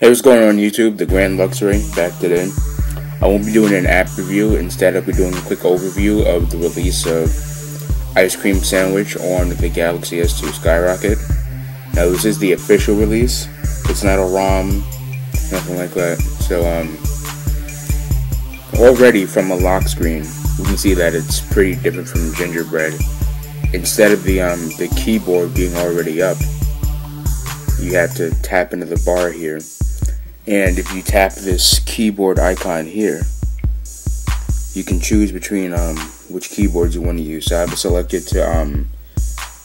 Hey, what's going on YouTube? The Grand Luxury back today. I won't be doing an app review. Instead, I'll be doing a quick overview of the release of Ice Cream Sandwich on the Galaxy S2 Skyrocket. Now, this is the official release. It's not a ROM, nothing like that. So, already from a lock screen, you can see that it's pretty different from Gingerbread. Instead of the keyboard being already up, you have to tap into the bar here. And if you tap this keyboard icon here, you can choose between which keyboards you want to use. So I have it selected to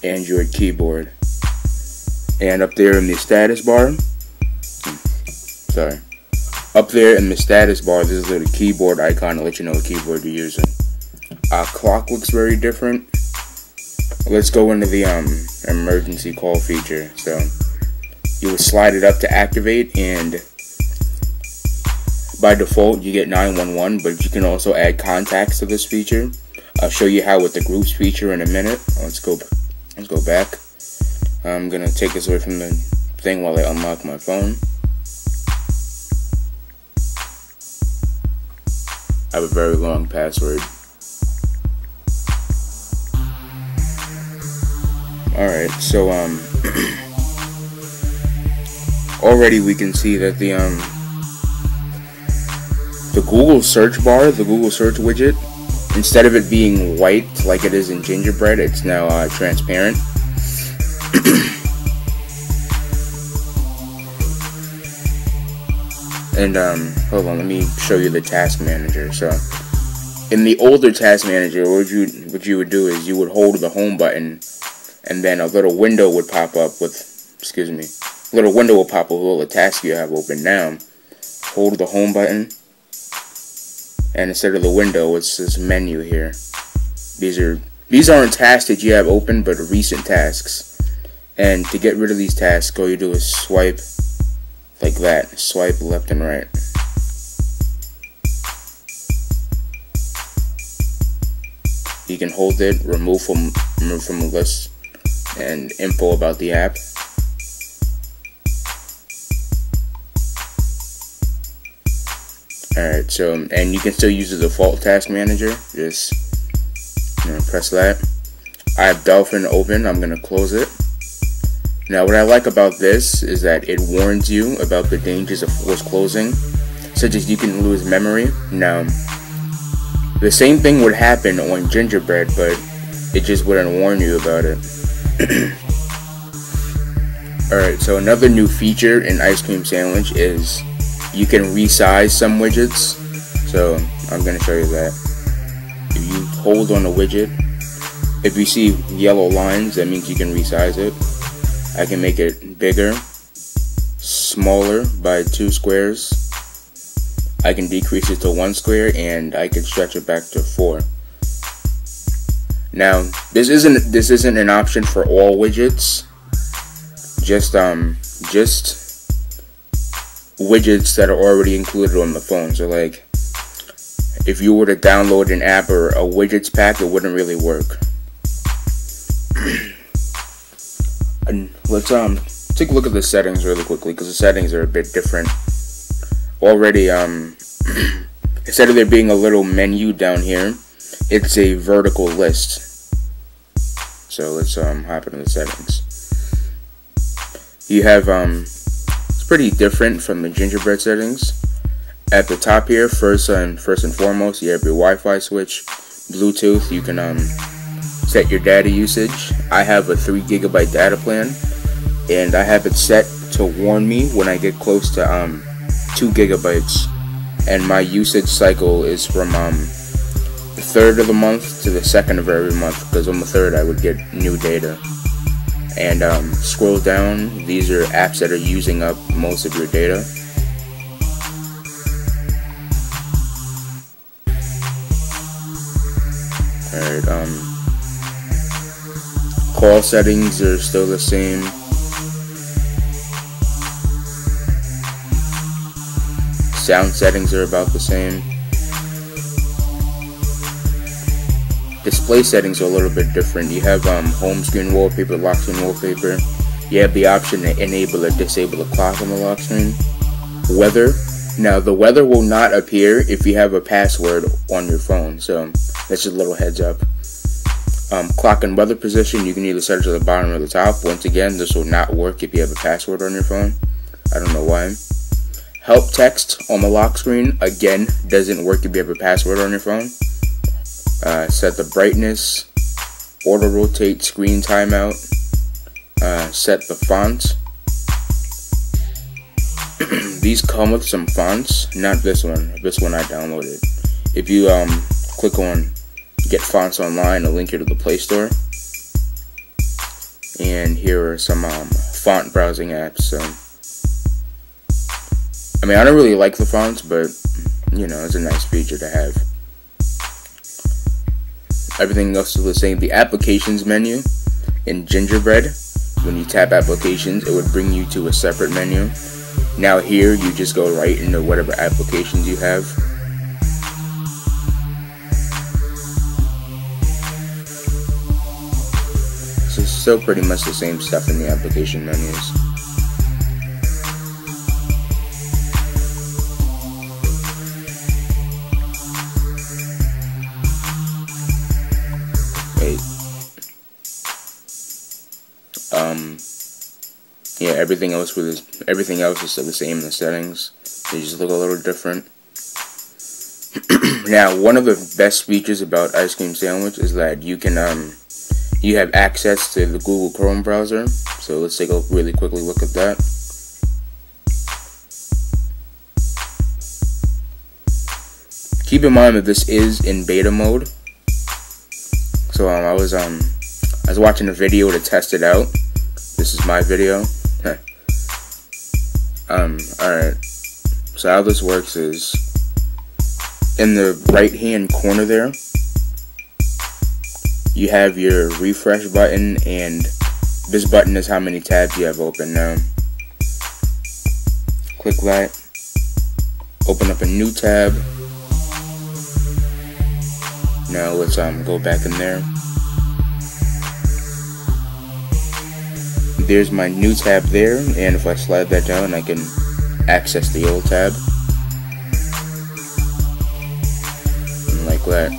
Android keyboard. And up there in the status bar, up there in the status bar, there's a little keyboard icon to let you know what keyboard you're using. Clock looks very different. Let's go into the emergency call feature. So you would slide it up to activate, and by default you get 911, but you can also add contacts to this feature. I'll show you how with the groups feature in a minute. Let's go back. I'm gonna take this away from the thing while I unlock my phone. I have a very long password. Alright, so already we can see that the Google search bar, the Google search widget, instead of it being white like it is in Gingerbread, it's now transparent. And hold on, let me show you the task manager. So in the older task manager, what you would do is you would hold the home button, and then a little window would pop up with, a little window will pop up with all the tasks you have open. Now, hold the home button, and instead of the window, it's this menu here. These aren't tasks that you have open, but recent tasks. And to get rid of these tasks, all you do is swipe like that. Swipe left and right. You can hold it, remove from the list, and info about the app. Alright, so, and you can still use the default task manager. Just press that. I have Dolphin open. I'm gonna close it. Now, what I like about this is that it warns you about the dangers of forced closing, such as you can lose memory. Now, the same thing would happen on Gingerbread, but it just wouldn't warn you about it. Alright, so another new feature in Ice Cream Sandwich is you can resize some widgets. So I'm going to show you that. If you hold on a widget, if you see yellow lines, that means you can resize it. I can make it bigger, smaller by 2 squares. I can decrease it to 1 square, and I can stretch it back to 4. Now, this isn't an option for all widgets. Just widgets that are already included on the phone. So like, if you were to download an app or a widgets pack, it wouldn't really work. And let's take a look at the settings really quickly, because the settings are a bit different. Already, instead of there being a little menu down here, it's a vertical list. So let's hop into the settings. You have it's pretty different from the Gingerbread settings. At the top here, first and foremost, you have your Wi-Fi switch, Bluetooth. You can set your data usage. I have a 3 GB data plan, and I have it set to warn me when I get close to 2 GB. And my usage cycle is from the 3rd of the month to the 2nd of every month, because on the 3rd I would get new data. And scroll down, these are apps that are using up most of your data. Alright, call settings are still the same. Sound settings are about the same. Display settings are a little bit different. You have home screen wallpaper, lock screen wallpaper. You have the option to enable or disable the clock on the lock screen. weather. Now the weather will not appear if you have a password on your phone, so that's just a little heads up. Clock and weather position, you can either set it to the bottom or the top. Once again, this will not work if you have a password on your phone. I don't know why. Help text on the lock screen, again, doesn't work if you have a password on your phone. Set the brightness, auto rotate, screen timeout, set the font. These come with some fonts, not this one. This one I downloaded. If you click on Get Fonts Online, it'll link you to the Play Store. And here are some font browsing apps. So, I mean, I don't really like the fonts, but you know, it's a nice feature to have. Everything else is the same. The applications menu in Gingerbread, when you tap applications, it would bring you to a separate menu. Now here, you just go right into whatever applications you have. So it's still pretty much the same stuff in the application menus. Wait. Yeah, everything else is still the same in the settings. They just look a little different. Now, one of the best features about Ice Cream Sandwich is that you can you have access to the Google Chrome browser. So let's take a really quickly look at that. Keep in mind that this is in beta mode. So I was watching a video to test it out. This is my video. Alright. So how this works is, in the right hand corner there, you have your refresh button, and this button is how many tabs you have open. Now, click that, open up a new tab. Now let's go back in there. There's my new tab there, and if I slide that down, I can access the old tab. And like that.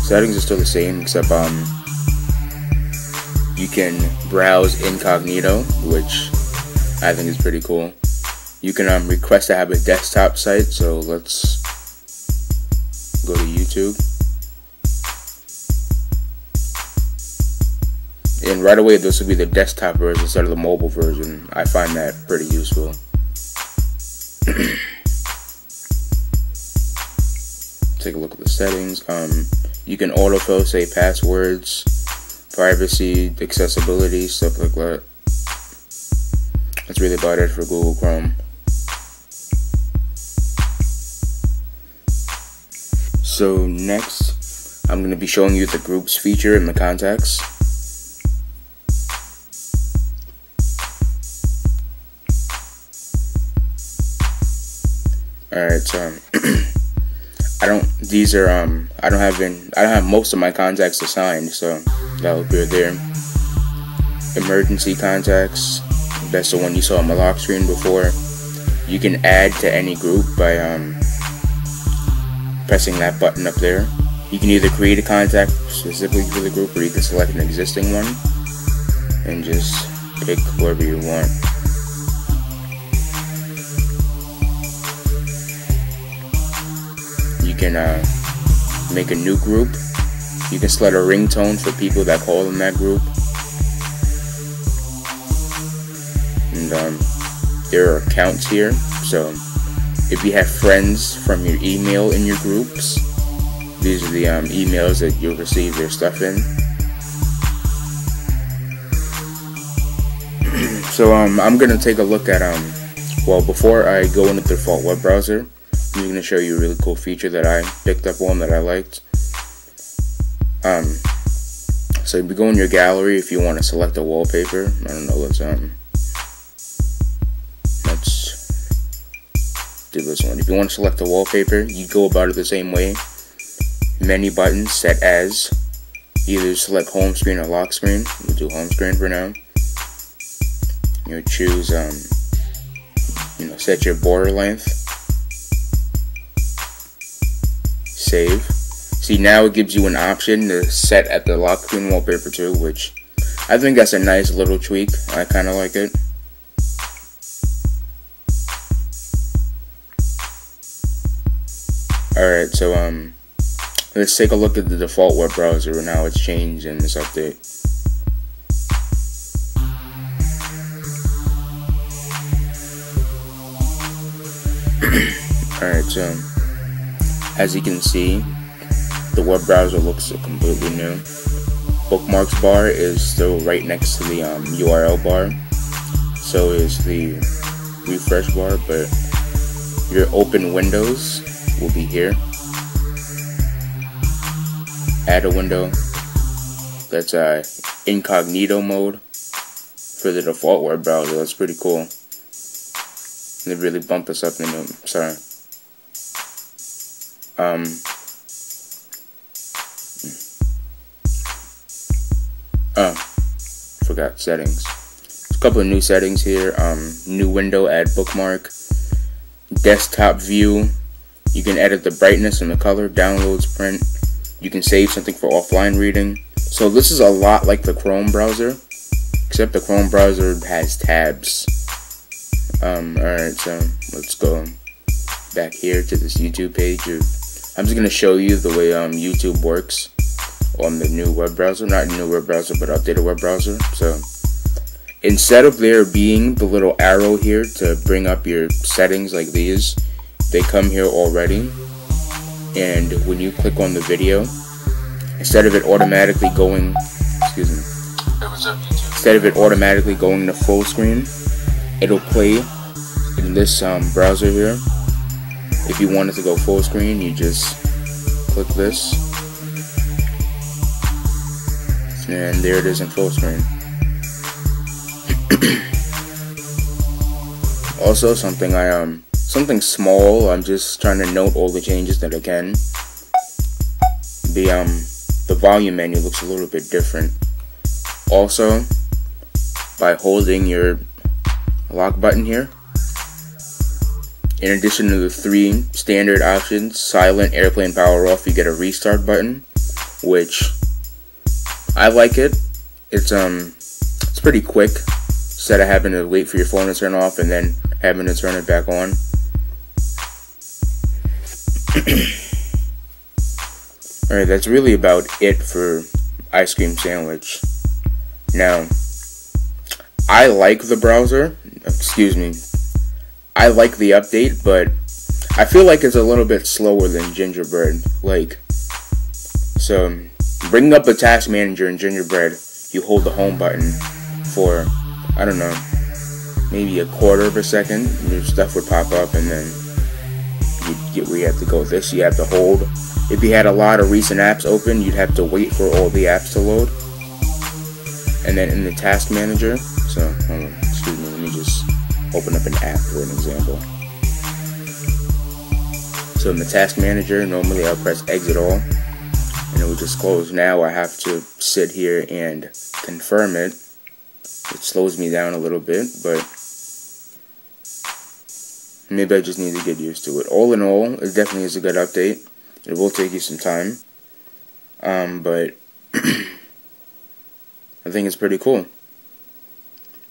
Settings are still the same, except you can browse incognito, which I think is pretty cool. You can request to have a desktop site, so let's go to YouTube. And right away, this will be the desktop version instead of the mobile version. I find that pretty useful. Take a look at the settings. You can autofill, say, passwords, privacy, accessibility, stuff like that. That's really about it for Google Chrome. So next, I'm going to be showing you the groups feature in the contacts. Alright, so I don't have most of my contacts assigned, so that'll appear there. Emergency contacts, that's the one you saw on my lock screen before. You can add to any group by pressing that button up there. You can either create a contact specifically for the group, or you can select an existing one and just pick whoever you want. You can make a new group. You can select a ringtone for people that call in that group. And there are accounts here. So if you have friends from your email in your groups, these are the emails that you'll receive their stuff in. So I'm gonna take a look at well, before I go into the default web browser, I'm going to show you a really cool feature that I picked up on that I liked. So you go in your gallery if you want to select a wallpaper. I don't know, let's do this one. If you want to select a wallpaper, you go about it the same way. Menu button set as, either select home screen or lock screen. We'll do home screen for now. You choose set your border length, save. See, now it gives you an option to set at the lock screen wallpaper too, which I think that's a nice little tweak. I kind of like it. Alright, so let's take a look at the default web browser and how it's changed in this update. Alright, so as you can see, the web browser looks completely new. Bookmarks bar is still right next to the URL bar. So is the refresh bar, but your open windows will be here. Add a window. That's incognito mode for the default web browser. That's pretty cool. They really bumped us up in the forgot settings. There's a couple of new settings here. New window, add bookmark. Desktop view. You can edit the brightness and the color. Downloads, print. You can save something for offline reading. So this is a lot like the Chrome browser, except the Chrome browser has tabs. Alright, so let's go back here to this YouTube page. I'm just going to show you the way YouTube works on the new web browser. Not new web browser, but updated web browser. So instead of there being the little arrow here to bring up your settings like these, they come here already. And when you click on the video, instead of it automatically going, instead of it automatically going to full screen, it'll play in this browser here. If you want it to go full screen, you just click this, and there it is in full screen. Also, something small. I'm just trying to note all the changes that I can. The volume menu looks a little bit different. Also, by holding your lock button here, in addition to the 3 standard options, silent, airplane power off, you get a restart button, which I like it. It's pretty quick, instead of having to wait for your phone to turn off and then having to turn it back on. Alright, that's really about it for Ice Cream Sandwich. Now, I like the browser, I like the update, but I feel like it's a little bit slower than Gingerbread. So bringing up the task manager in Gingerbread, you hold the home button for, I don't know, maybe a quarter of a second, and your stuff would pop up, and then you'd get where you have to go with this. You have to hold. If you had a lot of recent apps open, you'd have to wait for all the apps to load. And then in the task manager, so hold on, let me just open up an app for an example. So in the task manager, normally I'll press exit all, and it will just close. Now I have to sit here and confirm it. It slows me down a little bit, but maybe I just need to get used to it. All in all, it definitely is a good update. It will take you some time, but I think it's pretty cool.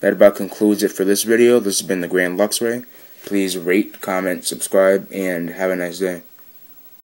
That about concludes it for this video. This has been the Grand Luxray. Please rate, comment, subscribe, and have a nice day.